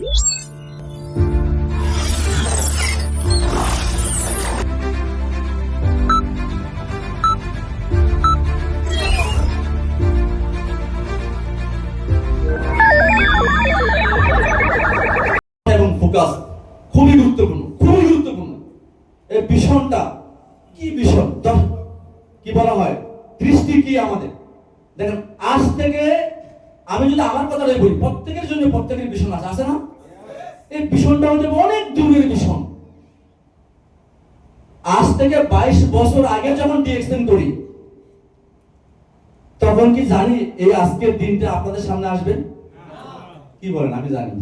Focus খুবই গুরুত্বপূর্ণ, খুবই গুরুত্বপূর্ণ। এই ভীষণটা কি ভীষণ, কি বলা হয়, দৃষ্টি কি আমাদের। দেখেন, আজ থেকে আমি যদি আমার কথাটাই বলি, প্রত্যেকের জন্য প্রত্যেকের ভীষণ আছে না? এই ভীষণটা হচ্ছে অনেক দূরের ভীষণ। আজ থেকে 22 বছর আগে যখন ডিএক্সএন করি, তখন কি জানি এই আজকের দিনটা আপনাদের সামনে আসবে? কি বলেন? আমি জানি।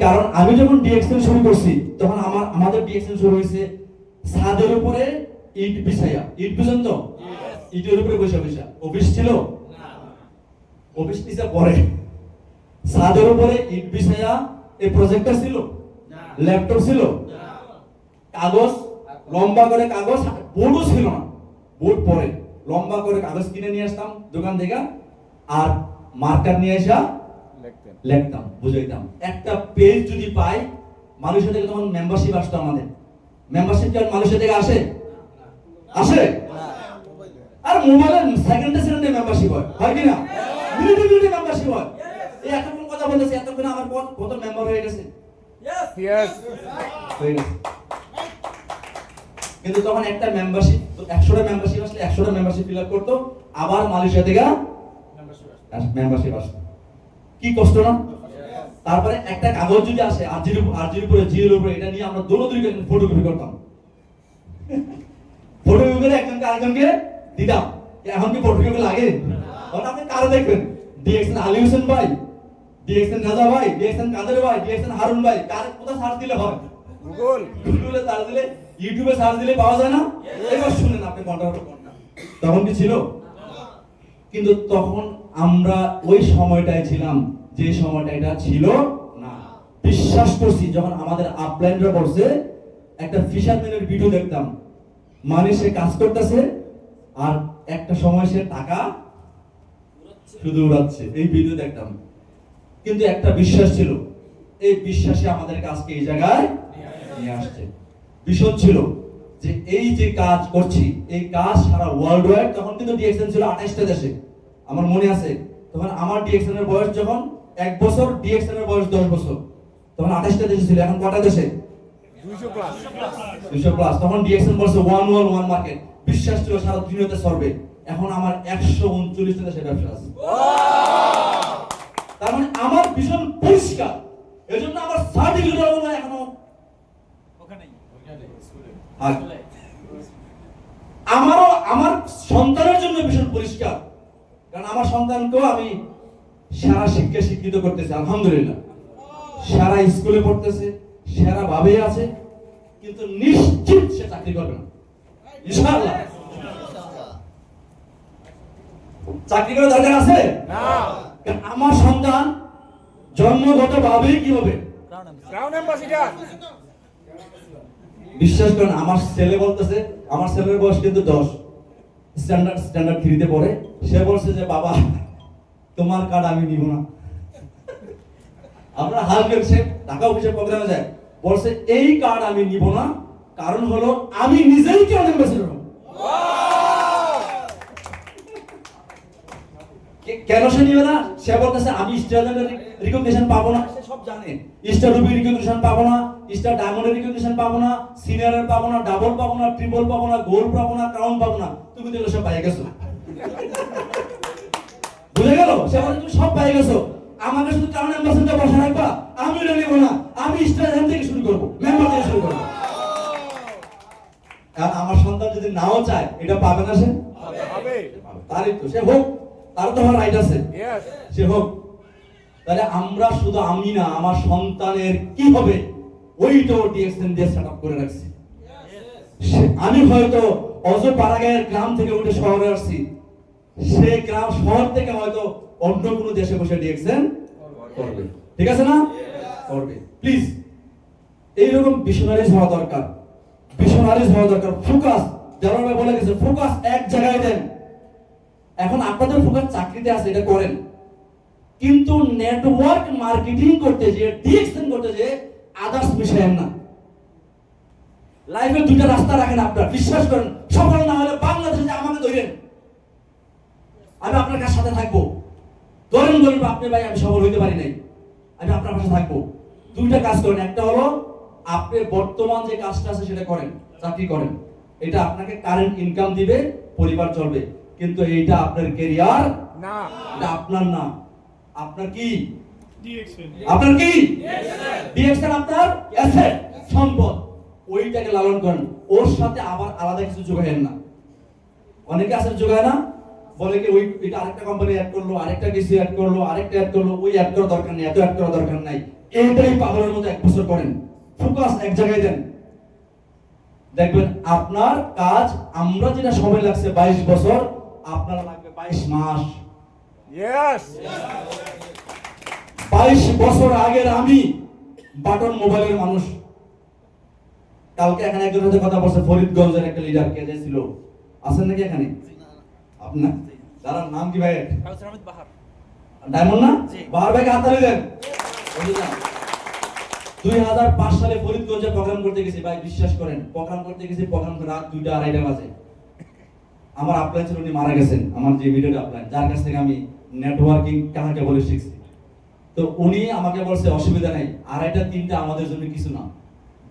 কারণ আমি যখন ডিএক্সএন শুরু করছি, তখন আমাদের ডিএক্সএন শুরু হয়েছে ছাদের উপরে ইট বিছাইয়া। ইট বুঝেন তো? ইটের উপরে বসে বসে। অফিস ছিল? অফিস নিচে পরে ছাদের উপরে ইট বিছাইয়া। এই প্রজেক্টর ছিল? ল্যাপটপ ছিল? কাগজ, লম্বা করে কাগজ, বোর্ডও ছিল না। বোর্ড পরে লম্বা করে কাগজ কিনে নিয়ে আসতাম দোকান থেকে, আর মার্কার নিয়ে আসা লিখতাম, বুঝাইতাম। একটা পেজ যদি পাই, মানুষের থেকে তখন মেম্বারশিপ আসতো আমাদের। মেম্বারশিপ কি মানুষের থেকে আসে? আসে? আর মোবাইলের সেকেন্ডে মেম্বারশিপ হয় কি না? মিনিটে মেম্বারশিপ হয়। এই এতক্ষণ কথা বলতেছি, এতক্ষণ আমার কত মেম্বার হয়ে গেছে? কিন্তু তখন একটা মেম্বারশিপ, 100টা মেম্বারশিপ আসলে 100টা মেম্বারশিপ ফিল আপ করতো, আবার মালয়েশিয়া থেকে মেম্বারশিপ আসতো। কি কষ্ট না? তারপরে একটা কাগজ যদি আসে, আরজির উপরে, জির উপরে, এটা নিয়ে আমরা দৌড়দৌড়ি করে ফটোকপি করতাম। ফটোকপি করে একজনকে আরেকজনকে দিতাম। এখন কি ফটোকপি লাগে? তখন আপনি কারে দেখবেন? ডিএক্সএন আলী হোসেন ভাই, ডিএক্সএন রাজা ভাই, ডিএক্সএন কাদের ভাই, ডিএক্সএন হারুন ভাই, কার কোথায় সার্চ দিলে হয়? গুগলে সার্চ দিলে, ইউটিউবে সার্চ দিলে পাওয়া যায় না? এবার শুনেন আপনি কোনটা। তখন কি ছিল? কিন্তু তখন আমরা ওই সময়টায় ছিলাম যে সময়টা এটা ছিল না। বিশ্বাস করছি, যখন আমাদের আপলাইনরা বলছে, একটা ফিশারম্যানের ভিডিও দেখতাম, মানে সে কাজ করতেছে আর একটা সময় সে টাকা শুধু উড়াচ্ছে, এই ভিডিও দেখতাম। কিন্তু একটা বিশ্বাস ছিল, এই বিশ্বাসে আমাদের কাজকে এই জায়গায় নিয়ে আসছে। ভীষণ ছিল যে এই যে কাজ করছি, এই কাজ সারা ওয়ার্ল্ড ওয়াইড। তখন কিন্তু ডিএক্সএন ছিল 28টা দেশে, আমার মনে আছে। তখন আমার ডিএক্সএন এর বয়স যখন 1 বছর, ডিএক্সএন এর বয়স 10 বছর, তখন 28টা দেশে ছিল। এখন কটা দেশে? 200 প্লাস। তখন ডিএক্সএন বলছে ওয়ান ওয়ার্ল্ড ওয়ান মার্কেট, বিশ্বাস ছিল সারা দুনিয়াতে সরবে। এখন আমার 139টা দেশে ব্যবসা আছে। তার মানে আমার ভীষণ পরিষ্কার। এজন্য আমার সার্টিফিকেট হলো এখনো ওখানেই। আমারও আমার সন্তানের জন্য ভীষণ পরিষ্কার, কারণ আমার সন্তানকেও আমি সারা শিক্ষা শিক্ষিত করতেছি, আলহামদুলিল্লাহ। সারা স্কুলে পড়তেছে, সারা ভাবে আছে, কিন্তু নিশ্চিত সে চাকরি করবে না, ইনশাআল্লাহ। চাকরি করার দরকার আছে না। আমার সন্তান জন্মগত ভাবে কি হবে? Crown ambassador. বিশ্বাস করেন, আমার ছেলে বলতেছে, আমার ছেলের বয়স কিন্তু 10, স্ট্যান্ডার্ড 3-তে পড়ে। সে বলছে যে বাবা, তোমার কার্ড আমি নিব না। আমরা হালকা সে ঢাকা অফিসে প্রোগ্রামে যায়, বলছে এই কার্ড আমি নিব না, কারণ হলো আমি নিজেই ক্রাউন অ্যাম্বাসিডর। কেন সে নিবে না? সে বলতেছে আমি স্টারের রিকগনিশন পাবো না। সে সব জানে, স্টার রুবি রিকগনিশন পাবো না, স্টার ডায়মন্ডের রিকগনিশন পাবো না, সিনিয়রের পাবো না, ডাবল পাবো না, ট্রিপল পাবো না, গোল্ড পাবো না, ক্রাউন পাবো না। তুমি তো সব পাই গেছো, বুঝে গেল? সে বলে তুমি সব পাই গেছো, আমাকে শুধু ক্রাউন অ্যাম্বাসিডর বসা রাখবা, আমি এটা নিব না, আমি স্টার থেকে শুরু করবো, মেম্বার থেকে শুরু করবো। কারণ আমার সন্তান যদি নাও চায়, এটা পাবে না, সে পাবে। তারই তো সে হোক, তার তো আমার রাইট আছে, সে হোক। তাহলে আমরা শুধু আমি না, আমার সন্তানের কি হবে ওইটাও ডিএক্সএন দিয়ে সেটআপ করে রাখছি। আমি হয়তো অজপাড়াগাঁয়ের গ্রাম থেকে উঠে শহরে আসছি, সে গ্রাম শহর থেকে হয়তো অন্য কোনো দেশে বসে ডিএক্সএন করবে, ঠিক আছে না? করবে। প্লিজ এইরকম ভিশনারিজ হওয়া দরকার, ভিশনারিজ হওয়া দরকার। ফোকাস, যারা বলে গেছে ফোকাস এক জায়গায় দেন। এখন আপনাদের ফোকাস চাকরিতে আছে, এটা করেন, কিন্তু নেটওয়ার্ক মার্কেটিং করতে যে ডিএক্সএন করতে যে আদার্স মিশায়েন না। লাইফে দুইটা রাস্তা রাখেন আপনার, বিশ্বাস করেন। সফল না হলে বাংলাদেশে যে আমাকে ধরেন, আমি আপনার কাছে সাথে থাকবো। ধরেন বলবো আপনি ভাই আমি সফল হইতে পারি নাই, আমি আপনার পাশে থাকবো। দুইটা কাজ করেন, একটা হলো আপনি বর্তমান যে কাজটা আছে সেটা করেন, চাকরি করেন, এটা আপনাকে কারেন্ট ইনকাম দিবে, পরিবার চলবে। কিন্তু এইটা আপনার ক্যারিয়ার না, এটা আপনার না। আপনার কি? আপনার কি? ডিএক্সএন আপনার অ্যাসেট, সম্পদ। ওইটাকে লালন করেন, ওর সাথে আবার আলাদা কিছু যোগায়েন না। অনেকে আছে যোগায় না, বলে কি ওই এটা আরেকটা কোম্পানি অ্যাড করলো, আরেকটা কিছু অ্যাড করলো, আরেকটা অ্যাড করলো, ওই অ্যাড করার দরকার নেই, এত অ্যাড করার দরকার নাই। এইটাই পাগলের মতো 1 বছর করেন, ফোকাস এক জায়গায় দেন, দেখবেন আপনার কাজ। আমরা যেটা সময় লাগছে 22 বছর, আপনার লাগবে 22 মাস। Yes. 22 বছর আগের আমি বাটন মোবাইলের মানুষ। কালকে এখানে একজনের সাথে কথা বলছে, ফরিদগঞ্জের একটা লিডার, কে যে ছিল, আছেন নাকি এখানে? আপনার দাঁড়ান, নাম কি ভাই? ডায়মন্ড না? বাহার ভাইকে হাততালি দেন। 2005 সালে ফরিদগঞ্জে প্রোগ্রাম করতে গেছি ভাই, বিশ্বাস করেন, প্রোগ্রাম করতে গেছি, প্রোগ্রাম রাত 2টা 2:30 বাজে। আমার আপলাইন ছিল, উনি মারা গেছেন, আমার যে ভিডিওটা আপলাইন, যার কাছ থেকে আমি নেটওয়ার্কিং কাহাকে বলে শিখছি। তো উনি আমাকে বলছে অসুবিধা নাই, 2:30 3টা আমাদের জন্য কিছু না,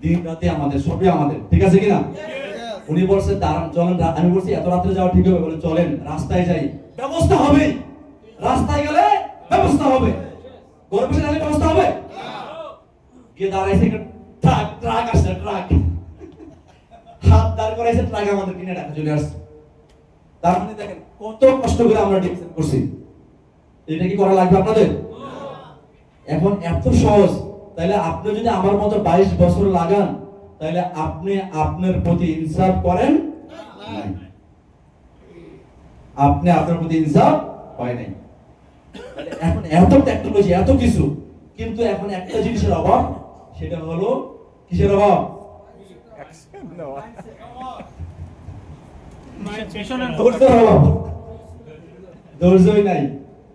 দিন রাতে আমাদের, সবই আমাদের, ঠিক আছে কিনা? উনি বলছে দাঁড়ান চলেন। আমি বলছি এত রাত্রে যাওয়া ঠিক হবে? বলে চলেন রাস্তায় যাই, ব্যবস্থা হবে। রাস্তায় গেলে ব্যবস্থা হবে, ঘর বসে গেলে ব্যবস্থা হবে। গিয়ে দাঁড়াইছে, ট্রাক আসছে, ট্রাক হাত দাঁড় করাইছে, ট্রাক আমাদের কিনে টাকা চলে আসছে। তার মানে দেখেন কত কষ্ট করে আমরা ডিসিশন করছি। এটা কি করা লাগবে আপনাদের? এখন এত সহজ। তাহলে আপনি যদি আমার মতো 22 বছর লাগান, তাহলে আপনি আপনার প্রতি ইনসাফ করেন নাই, আপনি আপনার প্রতি ইনসাফ হয় নাই। এখন এত টেকনোলজি, এত কিছু, কিন্তু এখন একটা জিনিসের অভাব, সেটা হলো কিসের অভাব? ধৈর্যের অভাব। ধৈর্যই নাই।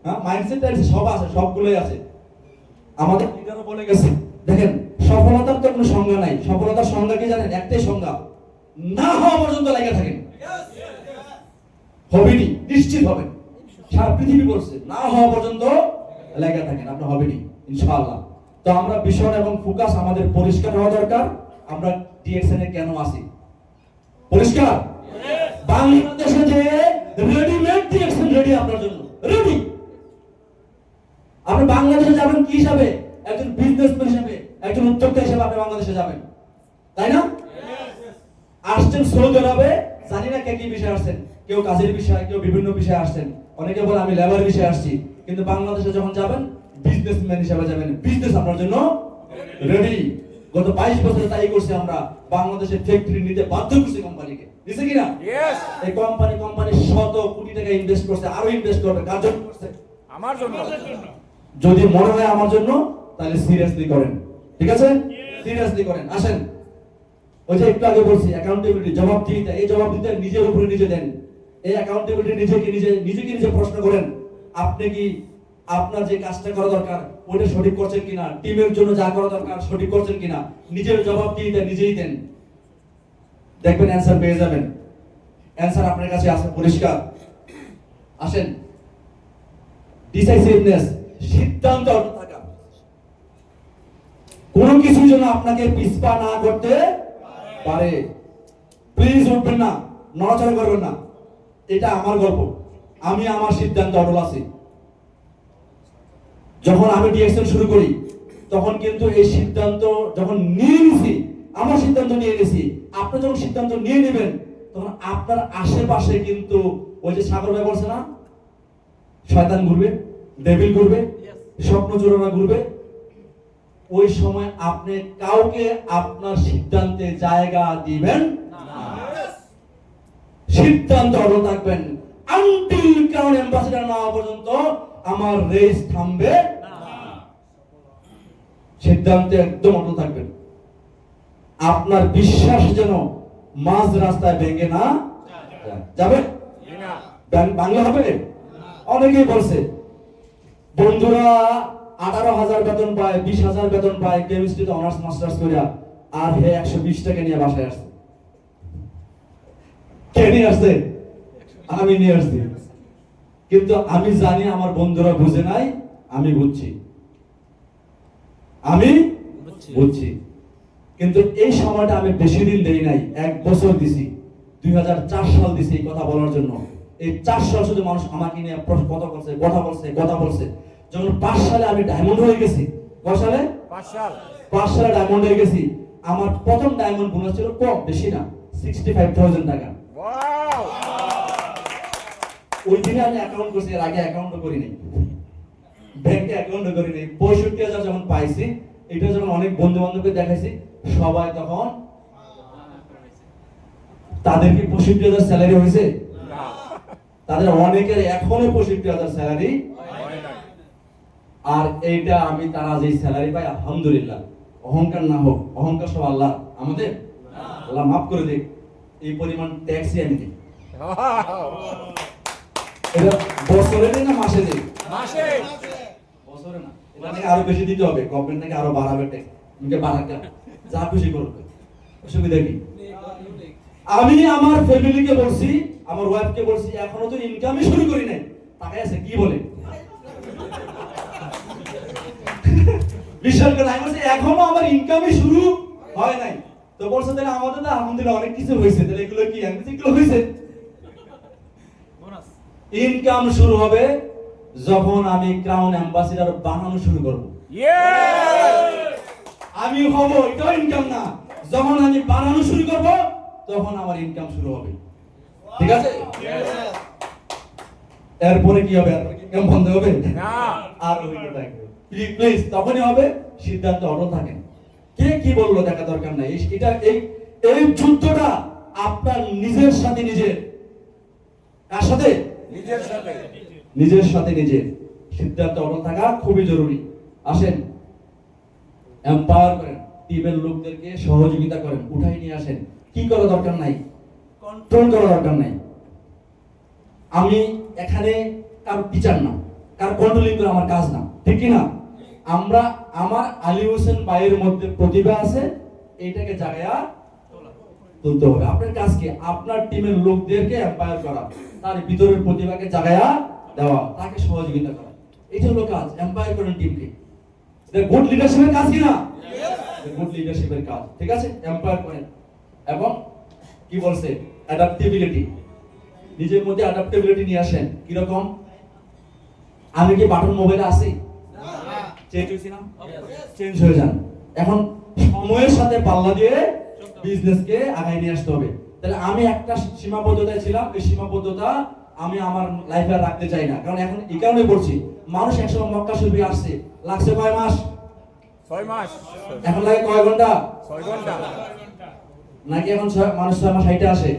হ্যাঁ, মাইন্ডসেট সব আছে, সবগুলোই আছে। আমাদের লিডারও বলে গেছে, দেখেন সফলতার তো কোনো সংজ্ঞা নাই। সফলতার সংজ্ঞা কি জানেন? একটাই সংজ্ঞা, না হওয়া পর্যন্ত লেগে থাকেন। হবেনি, নিশ্চিত হবেন। সারা পৃথিবী বলছে না হওয়া পর্যন্ত লেগে থাকেন, আপনি হবেনি ইনশাআল্লাহ। তো আমরা ভিশন এবং ফোকাস আমাদের পরিষ্কার হওয়া দরকার। আমরা ডিএক্সএন এ কেন আসি? পরিষ্কার। বাংলাদেশে যে রেডিমেড ডিএক্সএন রেডি আপনার জন্য, রেডি। আপনি বাংলাদেশে যাবেন কি হিসাবে? একজন বিজনেসম্যান হিসেবে, একজন উদ্যোক্তা হিসেবে আপনি বাংলাদেশে যাবেন, তাই না? আসছেন সৌদি আরবে, জানি না কে কি বিষয়ে আসছেন, কেউ কাজের বিষয়, কেউ বিভিন্ন বিষয়ে আসছেন, অনেকে বলে আমি লেবার বিষয়ে আসছি। কিন্তু বাংলাদেশে যখন যাবেন বিজনেসম্যান হিসেবে যাবেন, বিজনেস আপনার জন্য রেডি। গত 22 বছরে তাই করছি আমরা, বাংলাদেশের ফ্যাক্টরি নিতে বাধ্য করছি কোম্পানিকে, দিছে কিনা? এই কোম্পানি শত কোটি টাকা ইনভেস্ট করছে, আরো ইনভেস্ট করবে, কার জন্য করছে? আমার জন্য। যদি মনে হয় আমার জন্য, তাহলে সিরিয়াসলি করেন, ঠিক আছে? সিরিয়াসলি করেন। আসেন, ওই যে একটু আগে বলছি অ্যাকাউন্টেবিলিটি, জবাবদিহিতা, এই জবাবদিহিতা নিজের উপরে নিজে দেন। এই অ্যাকাউন্টেবিলিটি নিজেকে নিজে প্রশ্ন করেন, আপনি কি আপনার যে কাজটা করা দরকার ওটা সঠিক করছেন কিনা, টিমের জন্য যা করা দরকার সঠিক করছেন কিনা, নিজের জবাবদিহিতা নিজেই দেন, দেখবেন অ্যানসার পেয়ে যাবেন। অ্যানসার আপনার কাছে আছে, পরিষ্কার। আসেন, ডিসাইসিভনেস, সিদ্ধান্ত থাকা, কোনো কিছু যেন আপনাকে পিছপা না করতে পারে। প্লিজ উঠবেন না, নড়াচড়া করবেন না। এটা আমার গল্প, আমি আমার সিদ্ধান্ত অটল আছি। যখন আমি ডিএক্সএন শুরু করি, তখন কিন্তু এই সিদ্ধান্ত যখন নিয়ে নিছি, আমার সিদ্ধান্ত নিয়ে নিছি, আপনি যখন সিদ্ধান্ত নিয়ে নেবেন, তখন আপনার আশেপাশে কিন্তু ওই যে সাগর ভাই বলছে না, শয়তান ঘুরবে, ডেভিল ঘুরবে, স্বপ্ন চোরেরা ঘুরবে। ওই সময় আপনি কাউকে আপনার সিদ্ধান্তে জায়গা দিবেন না। সিদ্ধান্ত অটল থাকবেন, আনটিল কারণ অ্যাম্বাসেডর না হওয়া পর্যন্ত আমার রেস থামবে না। সিদ্ধান্তে একদম অটল থাকবেন। আপনার বিশ্বাস যেন মাঝ রাস্তায় ভেঙে না যাবে। বাংলা হবে। অনেকেই বলছে বন্ধুরা 18,000 বেতন পায়, 20,000 বেতন পায় কেমিস্ট্রিতে অনার্স মাস্টার্স করিয়া, আর হে 120 টাকা নিয়ে বাসায় আসছে। কে নিয়ে আসছে? আমি নিয়ে আসছি। কিন্তু আমি জানি আমার বন্ধুরা বুঝে নাই, আমি বুঝছি, আমি বুঝছি। কিন্তু এই সময়টা আমি বেশি দিন দেই নাই, 1 বছর দিছি, 2004 সাল দিছি এই কথা বলার জন্য। এই 4 সাল শুধু মানুষ আমাকে নিয়ে কথা বলছে। যখন 5 সালে আমি ডায়মন্ড হয়ে গেছি, কয় সালে? 5 সালে ডায়মন্ড হয়ে গেছি। আমার প্রথম ডায়মন্ড বোনাস ছিল কম, বেশি না, 65,000 টাকা। Wow! ওই দিনে আমি অ্যাকাউন্ট করছি, এর আগে অ্যাকাউন্টও করি নাই, ব্যাংকে অ্যাকাউন্টও করি নাই। 65,000 যখন পাইছি, এটা যখন অনেক বন্ধু বান্ধবকে দেখাইছি, সবাই তখন, তাদের কি 65,000 স্যালারি হয়েছে? তাদের অনেকের এখনো 65,000 স্যালারি। আর এইটা আমি তারা যে স্যালারি পাই, আলহামদুলিল্লাহ। অহংকার না হোক, অহংকার সব আল্লাহ আমাদের, আল্লাহ মাফ করে দেখ। এই পরিমাণ ট্যাক্সই আমি দিই। এটা বছরে দেয় না মাসে দেয়? বছরে না, এটা নাকি আরো বেশি দিতে হবে, গভর্নমেন্ট নাকি আরো বাড়াবে ট্যাক্স, আমাকে বাড়াবে, যা খুশি করবে, অসুবিধা কি? আমি আমার ফ্যামিলিকে বলছি, আমার ওয়াইফকে বলছি, এখনো তো ইনকামই শুরু করি নাই, টাকা আছে কি বলে? বিশ্বাস করে আমি বলছি এখনো আমার ইনকামই শুরু হয় নাই। তো বলছে তাহলে আমাদের তো আলহামদুলিল্লাহ অনেক কিছু হয়েছে, তাহলে এগুলো কি? আমি বলছি এগুলো হয়েছে। ইনকাম শুরু হবে যখন আমি ক্রাউন অ্যাম্বাসিডর বানানো শুরু করব। আমি হব, এটা ইনকাম না। যখন আমি বানানো শুরু করব, তখন আমার ইনকাম শুরু হবে। ঠিক আছে? এরপরে কি হবে? ইনকাম বন্ধ হবে না, আর হইতে থাকবে। প্লিজ তখনই হবে, সিদ্ধান্ত অটল থাকেন। কে কি বললো দেখা দরকার নাই। এটা এই যুদ্ধটা আপনার নিজের সাথে নিজের, কার সাথে? নিজের সাথে নিজের সিদ্ধান্ত অটল থাকা খুবই জরুরি। আসেন, এম্পাওয়ার করেন, টিমের লোকদেরকে সহযোগিতা করেন, উঠাই নিয়ে আসেন। কি করা দরকার নাই, কন্ট্রোল করা দরকার নাই। আমি এখানে কারো টিচার না, কারো কন্ট্রোলিং করে আমার কাজ না, ঠিক কি না? আমার আলী হোসেন ভাইয়ের মধ্যে প্রতিভা আছে, এইটাকে জাগায়া তুলতে হবে। আপনার কাজ কি? আপনার টিমের লোকদেরকে এম্পাওয়ার করা, তার ভিতরের প্রতিভাকে জাগায়া দেওয়া, তাকে সহযোগিতা করা। এটা হলো কাজ। এম্পাওয়ার করেন টিমকে। এটা গুড লিডারশিপের কাজ কি না? গুড লিডারশিপের কাজ। ঠিক আছে? এম্পাওয়ার করেন। এবং কি বলছে? অ্যাডাপ্টেবিলিটি, নিজের মধ্যে অ্যাডাপ্টেবিলিটি নিয়ে আসেন। কি রকম? আমি কি বাটন মোবাইলে আছি? চেঞ্জ হইছি না? চেঞ্জ হয়ে যান। এখন সময়ের সাথে পাল্লা দিয়ে বিজনেসকে আগায় নিয়ে আসতে হবে। তাহলে আমি একটা সীমাবদ্ধতায় ছিলাম, এই সীমাবদ্ধতা আমি আমার লাইফে রাখতে চাই না। কারণ এখন এই কারণে বলছি, মানুষ একসময় মক্কা শরীফে আসছে, লাগছে কয় মাস? 6 মাস। এখন লাগে কয় ঘন্টা? 6 ঘন্টা। নাকি এখন মানুষ 6 মাস হাইটে আসে?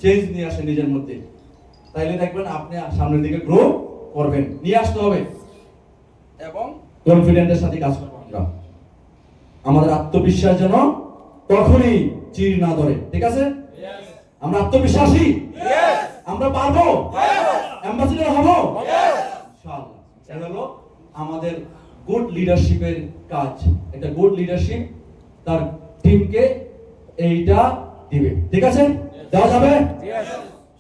চেঞ্জ নিয়ে আসে নিজের মধ্যে, তাইলে দেখবেন আপনি সামনের দিকে গ্রো করবেন। নিয়ে আসতে হবে এবং কনফিডেন্টের সাথে কাজ করবো। আমাদের আত্মবিশ্বাস যেন কখনই চির না ধরে। ঠিক আছে? আমরা আত্মবিশ্বাসী, আমরা পারবো, অ্যাম্বাসেডর হব ইনশাআল্লাহ। এটা হলো আমাদের গুড লিডারশিপের কাজ। একটা গুড লিডারশিপ তার টিমকে এইটা দিবে। ঠিক আছে? দেওয়া যাবে?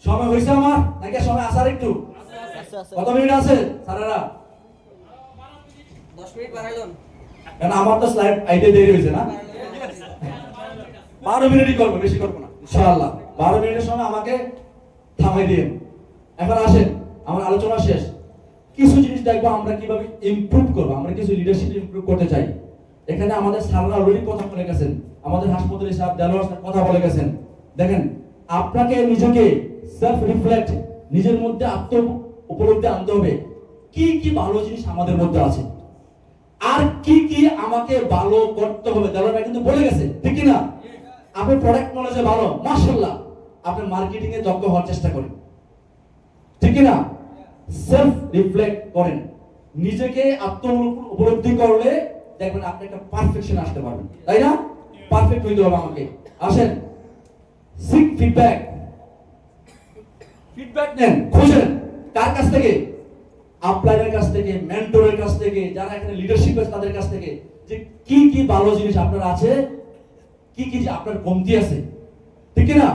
সময় হয়েছে আমার, নাকি সময় আসার একটু? কত মিনিট আছে স্যারেরা? 10 মিনিট বাড়াইলাম। কারণ আমার তো স্লাইড আইতে দেরি হয়েছে না। 12 মিনিটই করবো, বেশি করবো না ইনশাআল্লাহ। 12 মিনিটের সময় আমাকে থামাই দিন। এখন আসেন, আমার আলোচনা শেষ। কিছু জিনিস দেখবো আমরা কিভাবে ইমপ্রুভ করবো। আমরা কিছু লিডারশিপ ইমপ্রুভ করতে চাই। এখানে আমাদের স্যাররা অলরেডি কথা বলে গেছেন, আমাদের হাসপাতালে স্যার দেলোয়ার স্যার কথা বলে গেছেন। দেখেন, আপনাকে নিজেকে সেলফ রিফ্লেক্ট, নিজের মধ্যে আত্ম উপলব্ধি আনতে হবে। কি কি ভালো জিনিস আমাদের মধ্যে আছে, আর কি কি আমাকে ভালো করতে হবে। দেলোয়ার কিন্তু বলে গেছে, ঠিক কি না? আপনি প্রোডাক্ট নলেজে ভালো, মাশাআল্লাহ, আপনি মার্কেটিং এ দক্ষ হওয়ার চেষ্টা করেন, ঠিক কি না? সেলফ রিফ্লেক্ট করেন, নিজেকে আত্ম উপলব্ধি করলে দেখবেন আপনি একটা পারফেকশন আসতে পারবেন, তাই না? পারফেক্ট হইতে হবে আমাকে। আসেন, সিক ফিডব্যাক নেন, খোঁজেন কার কাছ থেকে? আপলাইনের কাছ থেকে, মেন্টরের কাছ থেকে, যারা এখানে লিডারশিপ আছে তাদের কাছ থেকে, যে কি কি ভালো জিনিস আপনার আছে, কি কি যে আপনার কমতি আছে, ঠিক না?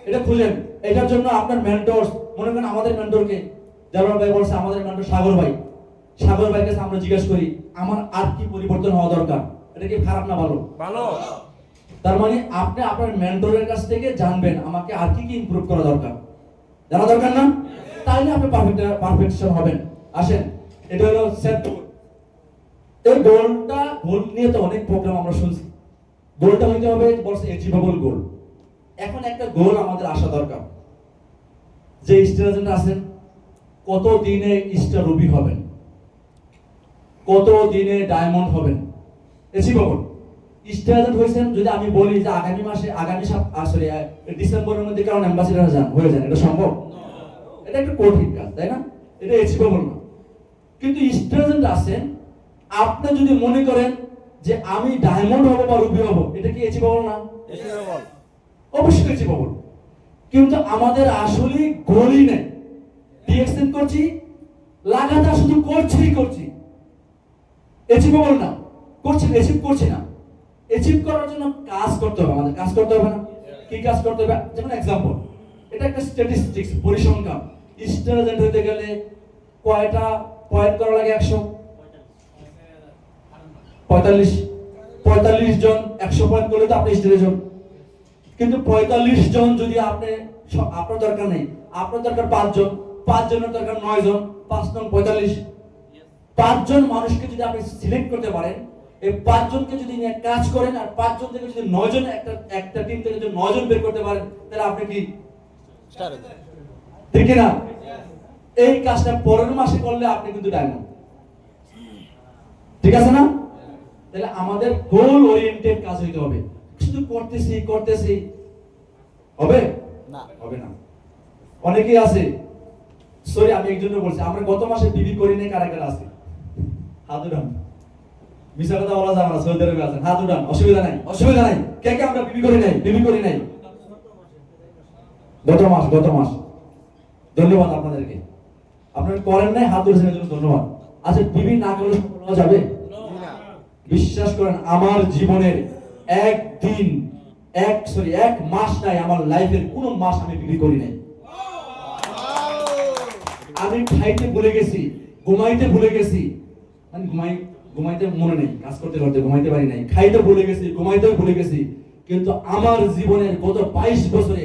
এটা খুঁজেন। এটার জন্য আপনার মেন্টর, মনে করেন আমাদের মেন্টরকে জালাল ভাই বলছে, আমাদের মেন্টর সাগর ভাই, সাগর ভাইয়ের কাছে আমরা জিজ্ঞাসা করি আমার আর কি পরিবর্তন হওয়া দরকার। এটা কি খারাপ না ভালো? ভালো। তার মানে আপনি আপনার মেন্টরের কাছ থেকে জানবেন আমাকে আর কি কি ইমপ্রুভ করা দরকার, জানা দরকার না? তাইলে আপনি পারফেকশন হবেন। আসেন, এটা হলো সেট গোল। এই গোলটা, গোল নিয়ে তো অনেক প্রোগ্রাম আমরা শুনছি। গোলটা হইতে হবে বলছে অ্যাচিভেবল গোল। এখন একটা গোল আমাদের আসা দরকার, যে স্টার আছেন কত দিনে স্টার রুবি হবেন, কত দিনে ডায়মন্ড হবেন, অ্যাচিভেবল। স্টার হয়েছেন যদি আমি বলি যে আগামী মাসে, আগামী সরি ডিসেম্বরের মধ্যে কারণ অ্যাম্বাসিডার হয়ে যান, এটা সম্ভব? এটা একটা কঠিন কাজ, তাই না? এটা অ্যাচিভেবল না। কিন্তু স্টুডেন্ট আছেন, আপনি যদি মনে করেন যে আমি ডায়মন্ড হব বা রুবি হব, এটা কি অ্যাচিভেবল না? অবশ্যই অ্যাচিভেবল। কিন্তু আমাদের আসলে গোলই নেই। ডিএক্সএন করছি, লাগাতার শুধু করছি, অ্যাচিভেবল না, অ্যাচিভ করছি না। অ্যাচিভ করার জন্য কাজ করতে হবে, আমাদের কাজ করতে হবে না? কি কাজ করতে হবে? যেমন এক্সাম্পল, এটা একটা স্ট্যাটিস্টিক্স, পরিসংখ্যান। স্টার এজেন্ট হইতে গেলে কয়টা পয়েন্ট করা লাগে? 145 জন 100 পয়েন্ট করলে তো আপনি স্টার এজেন্ট। কিন্তু 45 জন যদি আপনি, আপনার দরকার নেই, আপনার দরকার 5 জন, 5 জনের দরকার 9 জন, 5 জন 45। 5 জন মানুষকে যদি আপনি সিলেক্ট করতে পারেন, এই 5 জনকে যদি নিয়ে কাজ করেন, আর 5 জন থেকে যদি 9 জন, একটা টিম থেকে যদি 9 জন বের করতে পারেন, তাহলে আপনি কি স্টার এজেন্ট, ঠিক না? এই কাজটা পরের মাসে করলে আপনি কিন্তু ডায়মন্ড, ঠিক আছে না? তাহলে আমাদের গোল ওরিয়েন্টেড কাজ হইতে হবে। শুধু করতেছি হবে না, হবে না। অনেকেই আছে, সরি আমি একজনের বলছি, আমরা গত মাসে বিবি করি নাই, কারা কারা আছে? হাত উঠান। মিছা কথা বলা যাবে না, সৌদি আরবে আছেন, হাত উঠান। অসুবিধা নাই। কে কে আমরা বিবি করি নাই? গত মাস। ধন্যবাদ আপনাদেরকে, আপনারা করেন নাই, হাত উঠেছেন, এর জন্য ধন্যবাদ। আচ্ছা, বিবি না করলে বলা যাবে? বিশ্বাস করেন, আমার জীবনের এক মাস নাই, আমার লাইফের কোন মাস আমি বিবি করি নাই। আমি খাইতে ভুলে গেছি, ঘুমাইতে ভুলে গেছি, মানে ঘুমাইতে মনে নেই, কাজ করতে ঘুমাইতে পারি নাই, খাইতে ভুলে গেছি, ঘুমাইতেও ভুলে গেছি। কিন্তু আমার জীবনের গত 22 বছরে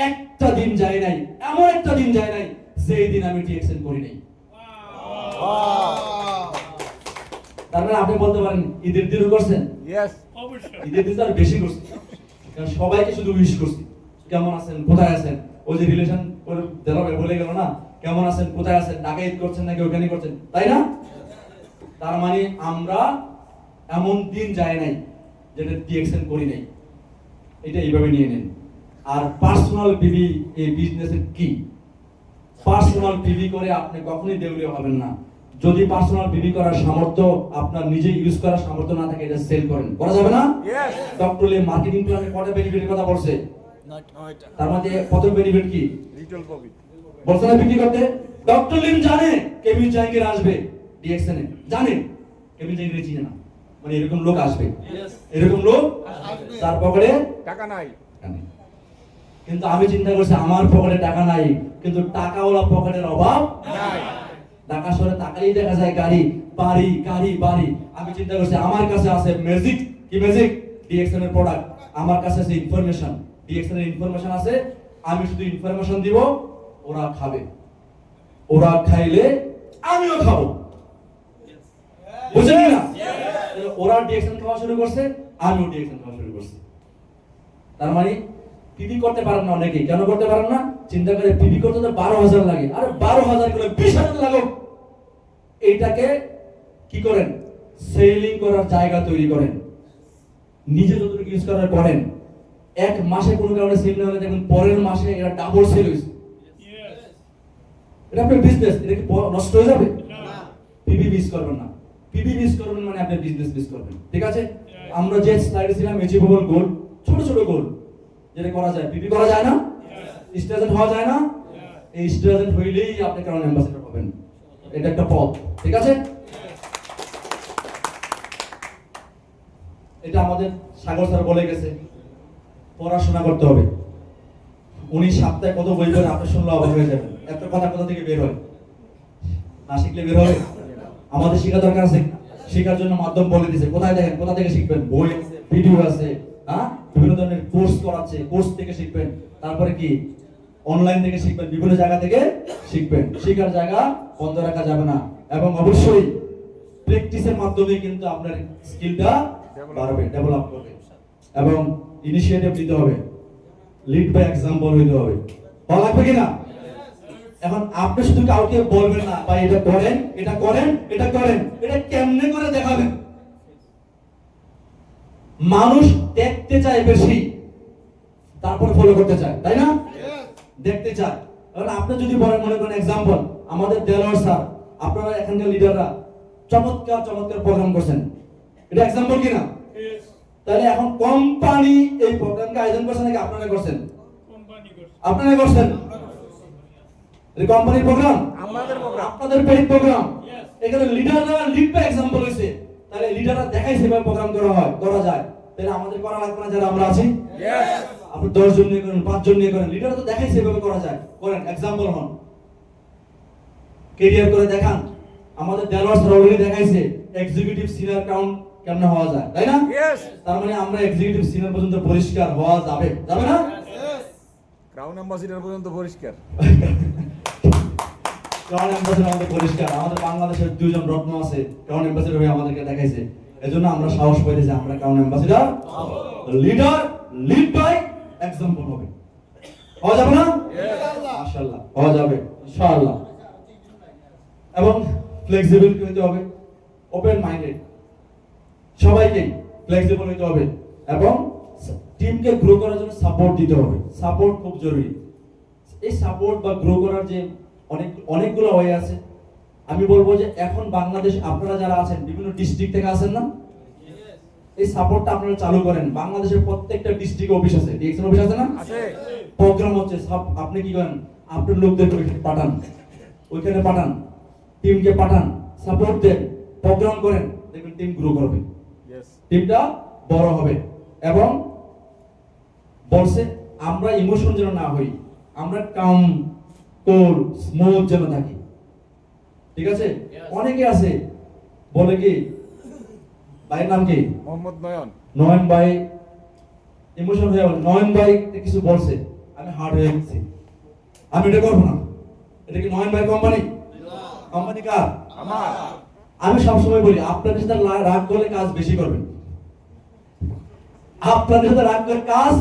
একটা দিন যায় নাই, এমন একটা দিন যায় নাই যেই দিন আমি ডিএক্সএন করি নাই। তার মানে আপনি বলতে পারেন ঈদের দিনও করছেন? ঈদের দিন আর বেশি করছি, কারণ সবাইকে শুধু উইশ করছি, কেমন আছেন, কোথায় আছেন। ওই যে রিলেশন বলে গেল না, কেমন আছেন, কোথায় আছেন, ঢাকা ঈদ করছেন নাকি ওখানে করছেন, তাই না? তার মানে আমরা এমন দিন যায় নাই যেটা ডিএক্সএন করি নাই। এটা এইভাবে নিয়ে নেন। আর পার্সোনাল বিবি এই বিজনেসের কি? পার্সোনাল বিবি করে আপনি কখনোই দেউলিয়া হবেন না। যদি পার্সোনাল বিবি করার সামর্থ্য, আপনার নিজে ইউজ করার সামর্থ্য না থাকে, এটা সেল করেন, করা যাবে না? ডক্টর লে মার্কেটিং প্ল্যানে কয়টা বেনিফিটের কথা বলছে? তার মধ্যে প্রথম বেনিফিট কি বলছে না? বিক্রি করতে। ডক্টর লিম জানে কেভিন জাহাঙ্গীর আসবে ডিএক্সএন এ, জানে কেভিন জাহাঙ্গীর চিনে না, মানে এরকম লোক আসবে, এরকম লোক তার পকেটে টাকা নাই। কিন্তু আমি চিন্তা করছি আমার পকেটে টাকা নাই, কিন্তু টাকাওয়ালা পকেটের অভাব নাই। ঢাকা শহরে তাকাই দেখা যায় গাড়ি বাড়ি। আমি চিন্তা করছি আমার কাছে আছে ম্যাজিক। কি ম্যাজিক? ডিএক্সএন এর প্রোডাক্ট। আমার কাছে আছে ইনফরমেশন, ডিএক্সএন এর ইনফরমেশন আছে। আমি শুধু ইনফরমেশন দিব, ওরা খাবে, ওরা খাইলে আমিও খাবো, বুঝলেন না? ওরা ডিএক্সএন খাওয়া শুরু করছে, আমিও ডিএক্সএন খাওয়া শুরু করছি। তার মানে পিপি করতে পারেন না অনেকে। কেন করতে পারেন না? চিন্তা করে পিপি করতে তো 12,000 লাগে, আরে 12,000 করে 20,000 লাগুক। এইটাকে কি করেন? সেলিং করার জায়গা তৈরি করেন, নিজে যতটুকু ইউজ করার করেন। এক মাসে কোনো কারণে সেল না হলে দেখুন পরের মাসে এটা ডাবল সেল হয়েছে। এটা আপনার বিজনেস, এটা কি নষ্ট হয়ে যাবে? না। পিপি মিস করবেন না। পিপি মিস করবেন মানে আপনার বিজনেস মিস করবেন, ঠিক আছে? আমরা যে স্লাইডে ছিলাম অ্যাচিভেবল গোল, ছোট গোল যেটা করা যায়। পিপি করা যায় না? স্টার এজেন্ট হওয়া যায় না? এই স্টার এজেন্ট হইলেই আপনি কারণ অ্যাম্বাসেডর হবেন। এটা একটা পথ, ঠিক আছে? এটা আমাদের সাগর স্যার বলে গেছে, পড়াশোনা করতে হবে। উনি সপ্তাহে কত বই পড়ে আপনি শুনলে অবাক হয়ে যাবেন। একটা কথা কোথা থেকে বের হয়, না শিখলে বের হবে? আমাদের শেখা দরকার আছে, শেখার জন্য মাধ্যম বলে দিয়েছে। কোথায় দেখেন, কোথা থেকে শিখবেন? বই আছে, ভিডিও আছে, হ্যাঁ, বিভিন্ন ধরনের কোর্স করাচ্ছে, কোর্স থেকে শিখবেন। তারপরে কি অনলাইন থেকে শিখবেন, বিভিন্ন জায়গা থেকে শিখবেন। শেখার জায়গা বন্ধ রাখা যাবে না, এবং অবশ্যই প্র্যাকটিসের মাধ্যমে কিন্তু আপনার স্কিলটা বাড়বে, ডেভেলপ করবে, এবং ইনিশিয়েটিভ নিতে হবে, লিড বাই এক্সাম্পল হইতে হবে। ভালো লাগবে কিনা? এখন আপনি শুধু কাউকে বলবেন না, ভাই এটা করেন, এটা করেন, এটা করেন, এটা কেমনে করে দেখাবেন? মানুষ দেখতে চায় বেশি, তারপর ফলো করতে চায়, তাই না? দেখতে চায়। কারণ আপনি যদি বলেন, মনে করেন এক্সাম্পল, আমাদের দেলোয়ার স্যার, আপনারা এখানকার লিডাররা চমৎকার চমৎকার প্রোগ্রাম করছেন, এটা এক্সাম্পল কিনা? তাহলে এখন কোম্পানি এই প্রোগ্রামকে আয়োজন করছে নাকি আপনারা করছেন? আপনারা করছেন। এই কোম্পানির প্রোগ্রাম, আমাদের প্রোগ্রাম, আপনাদের পেইড প্রোগ্রাম। এখানে লিডাররা লিড বাই এক্সাম্পল হইছে, তাহলে লিডাররা দেখাই সেভাবে প্রোগ্রাম করা যায়। তাহলে আমাদের করা লাগবে না যারা আমরা আছি? আপনি 10 জন নিয়ে করেন, 5 জন নিয়ে করেন, লিডাররা তো দেখাই সেভাবে করা যায়, করেন, এক্সাম্পল হন, ক্যারিয়ার করে দেখান। আমাদের দেলোয়ার স্যার অলরেডি দেখাইছে এক্সিকিউটিভ সিনিয়র কাউন্ট কেমনে হওয়া যায়, তাই না? তার মানে আমরা এক্সিকিউটিভ সিনিয়র পর্যন্ত পরিষ্কার হওয়া যাবে, যাবে না? ক্রাউন অ্যাম্বাসিডর পর্যন্ত পরিষ্কার। ক্রাউন অ্যাম্বাসিডর আমাদের পরিষ্কার। আমাদের বাংলাদেশের 2 জন রত্ন আছে, ক্রাউন অ্যাম্বাসিডর হয়ে আমাদেরকে দেখাইছে। এজন্য আমরা সাহস পাইতেছি, আমরা crown ambassador, leader, lead by example হবে। হওয়া যাবে না? মাশাআল্লাহ হওয়া যাবে ইনশাআল্লাহ। এবং ফ্লেক্সিবল হতে হবে, ওপেন মাইন্ডেড, সবাইকে ফ্লেক্সিবল হতে হবে, এবং টিমকে গ্রো করার জন্য সাপোর্ট দিতে হবে। সাপোর্ট খুব জরুরি। এই সাপোর্ট বা গ্রো করার যে অনেকগুলো ওয়ে আছে। আমি বলবো যে এখন বাংলাদেশ, আপনারা যারা আছেন বিভিন্ন ডিস্ট্রিক্ট থেকে আসেন না, এই সাপোর্টটা আপনারা চালু করেন। বাংলাদেশের প্রত্যেকটা ডিস্ট্রিক্টে অফিস আছে, ডিএক্সএন অফিস আছে না? আছে। প্রোগ্রাম হচ্ছে, সব আপনি কি করেন, আপনার লোকদেরকে পাঠান, ওইখানে পাঠান, টিমকে পাঠান, সাপোর্ট দেন, প্রোগ্রাম করেন, দেখবেন টিম গ্রো করবে, টিমটা বড় হবে। এবং বলছে আমরা ইমোশন যেন না হই, আমরা কাম কুল স্মুথ যেন থাকি, ঠিক আছে? অনেকে আছে বলে কি, ভাইয়ের নাম কি? মোহাম্মদ নয়ন। নয়ন ভাই ইমোশন হয়ে গেল, নয়ন ভাই কিছু বলছে, আমি হার্ড হয়ে গেছি, আমি এটা করবো না। এটা কি নয়ন ভাই কোম্পানি? কোম্পানি কার? আমার। আমি সবসময় বলি, আপনাদের সাথে রাগ করলে কাজ বেশি করবেন, আপনাদের সাথে রাগ করে কাজ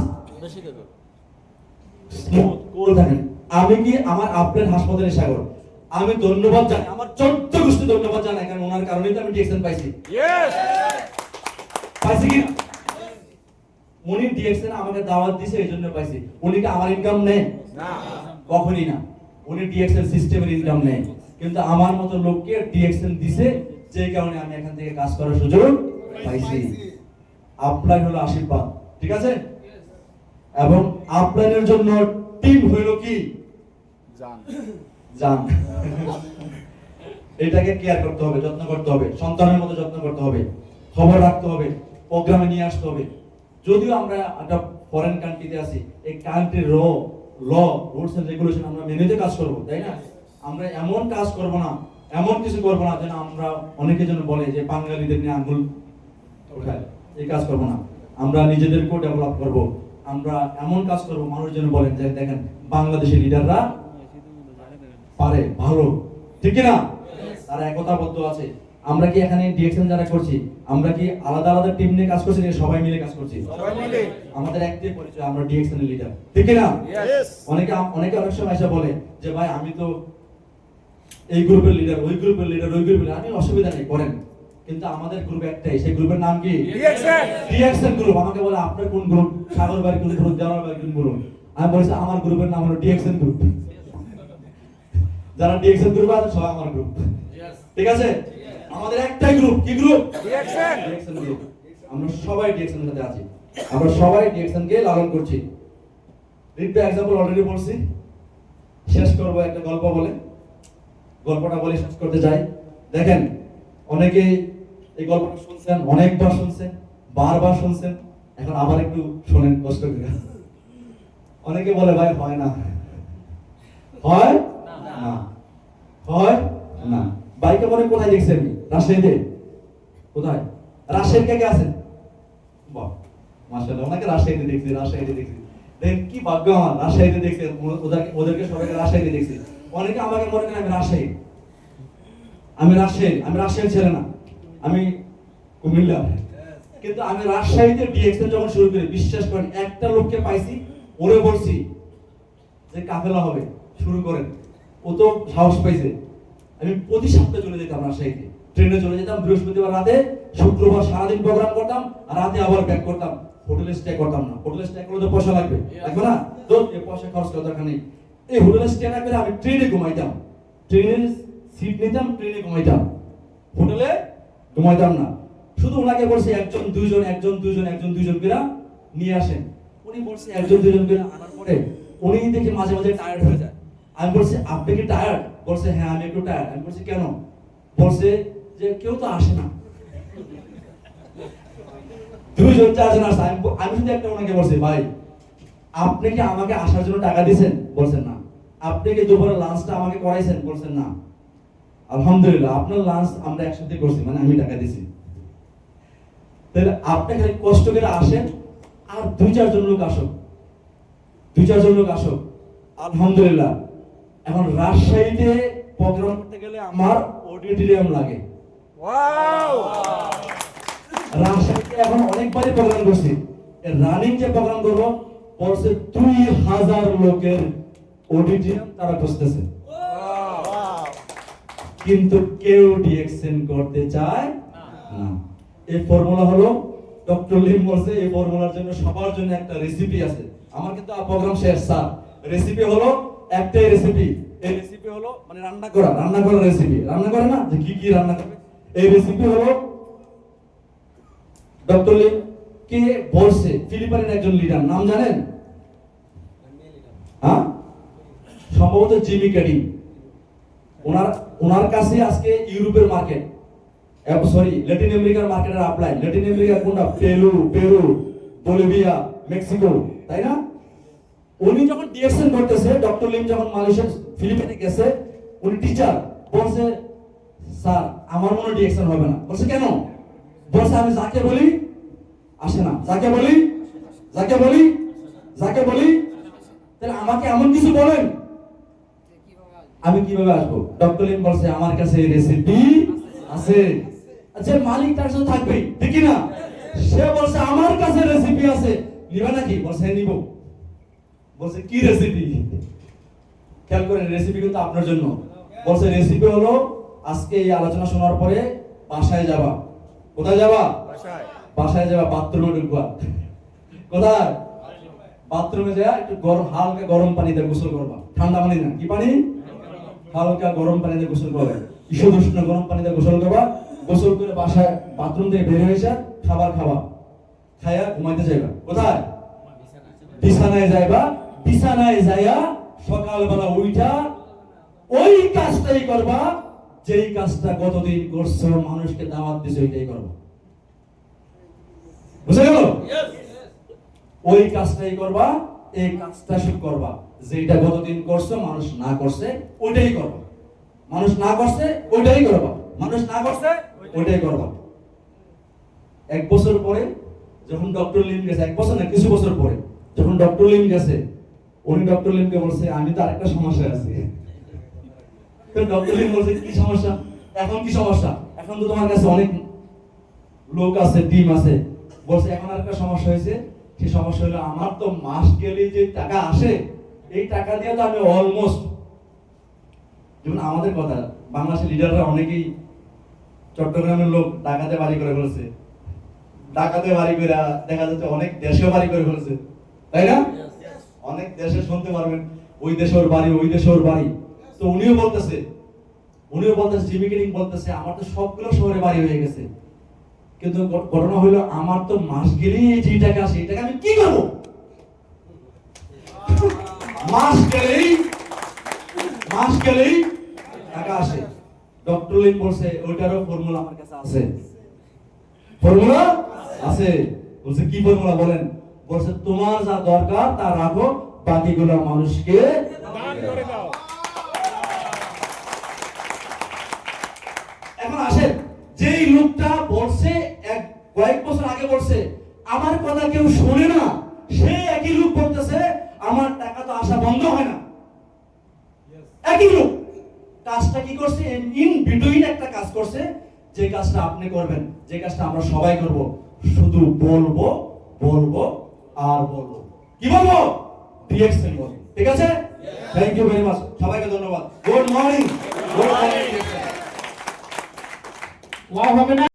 বেশি করবেন, স্মুথ কুল থাকেন। আমি কি আমার আপনার হাসপাতালে সাগর, আমি ধন্যবাদ জানাই, আমার 14 গোষ্ঠী ধন্যবাদ জানাই, কারণ ওনার কারণেই তো আমি ডিএক্সএন পাইছি। পাইছি কি? উনি ডিএক্সএন আমাকে দাওয়াত দিয়েছে, এই জন্য পাইছি। উনি কি আমার ইনকাম নেয়? না, কখনই না। উনি ডিএক্সএন সিস্টেমের ইনকাম নেয়, কিন্তু আমার মতো লোককে ডিএক্সএন দিছে, যে কারণে আমি এখান থেকে কাজ করার সুযোগ পাইছি। আপনার হলো আশীর্বাদ, ঠিক আছে? এবং আপনাদের জন্য টিম হইল কি? জান। এটাকে কেয়ার করতে হবে, যত্ন করতে হবে, সন্তানের মতো যত্ন করতে হবে, খবর রাখতে হবে, প্রোগ্রামে নিয়ে আসতে হবে। যদিও আমরা একটা ফরেন কান্ট্রিতে আছি, এই কান্ট্রির রুলস এন্ড রেগুলেশন আমরা মেনেতে কাজ করব, তাই না? আমরা এমন কাজ করব না, এমন কিছু করব না যেন আমরা অনেকে যেন বলে যে বাঙালিদের নিয়ে আঙ্গুল ওঠায়, এই কাজ করব না। আমরা নিজেদেরকেও ডেভেলপ করব, আমরা এমন কাজ করব মানুষ যেন বলেন যে দেখেন বাংলাদেশের লিডাররা পারে, ভালো, ঠিক না? তারা একতাবদ্ধ আছে। আমরা কি এখানে ডিএক্সএন যারা করছি, আমরা কি আলাদা আলাদা টিম নিয়ে কাজ করছি, সবাই মিলে কাজ করছি? সবাই মিলে। আমাদের একটাই পরিচয়, আমরা ডিএক্সএন এর লিডার, ঠিক না? অনেকে অনেক সময় এসে বলে যে ভাই আমি তো এই গ্রুপের লিডার, ওই গ্রুপের লিডার, ওই গ্রুপের লিডার। আমি অসুবিধা নেই, করেন, কিন্তু আমাদের গ্রুপ একটাই, সেই গ্রুপের নাম কি? DXN group. আমাকে বলে আপনার কোন গ্রুপ? সাগর ভাই কোন গ্রুপ? দেওয়ার ভাই কোন গ্রুপ? আমি বলছি আমার গ্রুপের নাম হলো ডিএক্সএন গ্রুপ। যারা ডিএক্সএন গ্রুপ আছে সবাই আমার গ্রুপ, ঠিক আছে? আমাদের একটাই গ্রুপ, কি গ্রুপ? DXN group. আমরা সবাই ডিএক্সএন এর সাথে আছি, আমরা সবাই ডিএক্সএন কে লালন করছি। লিড বাই এক্সাম্পল অলরেডি বলছি, শেষ করব একটা গল্প বলে। গল্পটা বলে শেষ করতে চাই। দেখেন, অনেকে এই গল্পটা শুনছেন, অনেকবার শুনছেন, বারবার শুনছেন, এখন আবার একটু শোনেন কষ্ট করে। অনেকে বলে ভাই হয় না, হয় না, হয় না। বাইকে মনে কোথায় দেখছেন? রাজশাহীতে। কোথায়? রাজশাহীর কে কে আছেন? বাহ, মাশাআল্লাহ, অনেকে রাজশাহীতে দেখছি, রাজশাহীতে দেখছি। দেখেন কি ভাগ্য আমার, রাজশাহীতে দেখছি, ওদেরকে সবাইকে রাজশাহীতে দেখছি। অনেকে আমাকে মনে করেন আমি রাজশাহী, আমি রাজশাহীর ছেলে না, আমি কুমিল্লা। কিন্তু আমি রাজশাহীতে ডিএক্সএন যখন শুরু করি, বিশ্বাস করেন একটা লোককে পাইছি, ওরে বলছি যে কাফেলা হবে, শুরু করেন। ও তো সাহস পাইছে। আমি প্রতি সপ্তাহে চলে যেতাম রাজশাহীতে, ট্রেনে চলে যেতাম, বৃহস্পতিবার রাতে, শুক্রবার সারাদিন প্রোগ্রাম করতাম, আর রাতে আবার ব্যাক করতাম। হোটেলে স্টে করতাম না, হোটেলে স্টে করলে তো পয়সা লাগবে না, তো এই পয়সা খরচ করার দরকার নেই। এই হোটেলে স্টে না করে আমি ট্রেনে ঘুমাইতাম, ট্রেনের সিট নিতাম, ট্রেনে ঘুমাইতাম, হোটেলে ঘুমাইতাম না। শুধু ওনাকে বলছে একজন দুইজন করে নিয়ে আসেন। উনি বলছে একজন দুইজন করে আনার পরে উনি দেখে মাঝে মাঝে টায়ার্ড হয়ে যায়। আমি বলছি আপনি কি টায়ার্ড? বলছে হ্যাঁ আমি একটু টায়ার্ড। আমি বলছি কেন? বলছে যে কেউ তো আসে না, দুইজন চারজন আসে। আমি শুধু একটা ওনাকে বলছি ভাই আপনি কি আমাকে আসার জন্য টাকা দিয়েছেন? বলছেন না। আপনি কি দুপুরে লাঞ্চটা আমাকে করাইছেন? বলছেন না। আলহামদুলিল্লাহ আপনার লাঞ্চ আমরা একসাথে করছি, মানে আমি টাকা দিছি। তাহলে আপনি খালি কষ্ট করে আসেন, আর দুই চারজন লোক আসুক, আলহামদুলিল্লাহ। এখন রাজশাহীতে প্রোগ্রাম করতে গেলে আমার অডিটোরিয়াম লাগে। ওয়াও! রাজশাহীতে এখন অনেকবারই প্রোগ্রাম করছি, রানিং যে প্রোগ্রাম করবো বলছে 2000 লোকের অডিটোরিয়াম তারা খুঁজতেছে, কিন্তু কেউ ডিএক্সএন করতে চায় না। এই ফর্মুলা হলো, ডক্টর লিম বলছে এই ফর্মুলার জন্য সবার জন্য একটা রেসিপি আছে। আমার কিন্তু প্রোগ্রাম শেষ স্যার, রেসিপি হলো একটাই রেসিপি। এই রেসিপি হলো মানে রান্না করা রেসিপি, রান্না করে না যে কি রান্না করবে, এই রেসিপি হলো ডক্টর লিম কে বলছে, ফিলিপাইনের একজন লিডার, নাম জানেন? হ্যাঁ, সম্ভবত জিমি ক্যাডিং। ওনার কাছে আজকে ইউরোপের মার্কেট, সরি ল্যাটিন আমেরিকার মার্কেটের আপলাইন। ল্যাটিন আমেরিকা কোনটা? পেরু, বলিভিয়া, মেক্সিকো, তাই না? উনি যখন ডিএক্সএন করতেছে, ডক্টর লিম যখন মালয়েশিয়া ফিলিপাইনে গেছে, উনি টিচার বলছে স্যার আমার মনে ডিএক্সএন হবে না। বলছে কেন? বলছে আমি যাকে বলি আসে না, যাকে বলি তাহলে আমাকে এমন কিছু বলেন আমি কিভাবে আসবো? ডক্টর লিম বলছে আমার কাছে রেসিপি আছে। আচ্ছা মালিক তার সাথে থাকবে দেখি না, সে বলছে আমার কাছে রেসিপি আছে, নিবা নাকি? বলছে নিব। বলছে কি রেসিপি? খেয়াল করেন রেসিপি কিন্তু আপনার জন্য। বলছে রেসিপি হলো আজকে এই আলোচনা শোনার পরে বাসায় যাবা। কোথায় যাবা? বাসায় যাবা, বাথরুমে ঢুকবা। কোথায়? বাথরুমে যা একটু হালকা গরম পানিতে গোসল করবা, ঠান্ডা পানি না, কি পানি? হালকা গরম পানিতে গোসল করবে, ঈষদ উষ্ণ গরম পানিতে গোসল করবা। গোসল করে বাসায় বাথরুম থেকে বের হয়ে এসে খাবার খাবা, খায়া ঘুমাইতে যাইবা। কোথায়? বিছানায় যাইবা। বিছানায় যাইয়া সকালবেলা উঠা ওই কাজটাই করবা যেই কাজটা গতদিন করছো, মানুষকে দাওয়াত দিছো, ওইটাই করবা। বুঝে গেল? ওই কাজটাই করবা, এই কাজটা শুরু করবা যেটা গতদিন করছো, মানুষ না করছে ওইটাই করবা, মানুষ না করছে ওইটাই করবা, মানুষ না করছে ওইটাই করবা। 1 বছর পরে যখন ডক্টর লিম গেছে, 1 বছর না কিছু বছর পরে যখন ডক্টর লিম গেছে, উনি ডক্টর লিমকে বলছে আমি তো আরেকটা সমস্যা আছে। তো ডক্টর লিম বলছে কি সমস্যা? এখন কি সমস্যা? এখন তো তোমার কাছে অনেক লোক আছে, টিম আছে। বলছে এখন আরেকটা সমস্যা হয়েছে। সেই সমস্যা হলো আমার তো মাস গেলে যে টাকা আসে, এই টাকা দিয়ে তো আমি অলমোস্ট, যেমন আমাদের কথা বাংলাদেশের লিডাররা অনেকেই চট্টগ্রামের লোক ঢাকাতে বাড়ি করে ফেলেছে, ঢাকাতে বাড়ি করে দেখা যাচ্ছে অনেক দেশেও বাড়ি করে ফেলেছে, তাই না? অনেক দেশে শুনতে পারবেন ওই দেশে ওর বাড়ি, ওই দেশে ওর বাড়ি। তো উনিও বলতেছে জিমি কিনিং বলতেছে আমার তো সবগুলো শহরে বাড়ি হয়ে গেছে, কিন্তু ঘটনা হলো আমার তো মাস গেলেই যে টাকা আসে, এই টাকা আমি কি করবো? মাস গেলেই টাকা আসে। ডক্টর লিন বলছে ওইটারও ফর্মুলা আমার কাছে আছে। ফর্মুলা আছে। বলছে কি ফর্মুলা বলেন? বলছে তোমার যা দরকার তা রাখো, বাকিগুলো মানুষকে দান করে দাও। এখন আসেন, যেই লোকটা বলছে কয়েক বছর আগে বলছে আমার কথা কেউ শোনে না, সে একই লোক বলতেছে আমার টাকা তো আসা বন্ধ হয় না। একই লোক কাজটা কি করছে? ইন বিটুইন একটা কাজ করছে, যে কাজটা আপনি করবেন, যে কাজটা আমরা সবাই করব, শুধু বলবো বলবো আর বলবো। কি বলবো? ডিএক্সএন বলবো। ঠিক আছে? থ্যাংক ইউ ভেরি মাচ, সবাইকে ধন্যবাদ। Good morning. Good morning. Wow হবে না।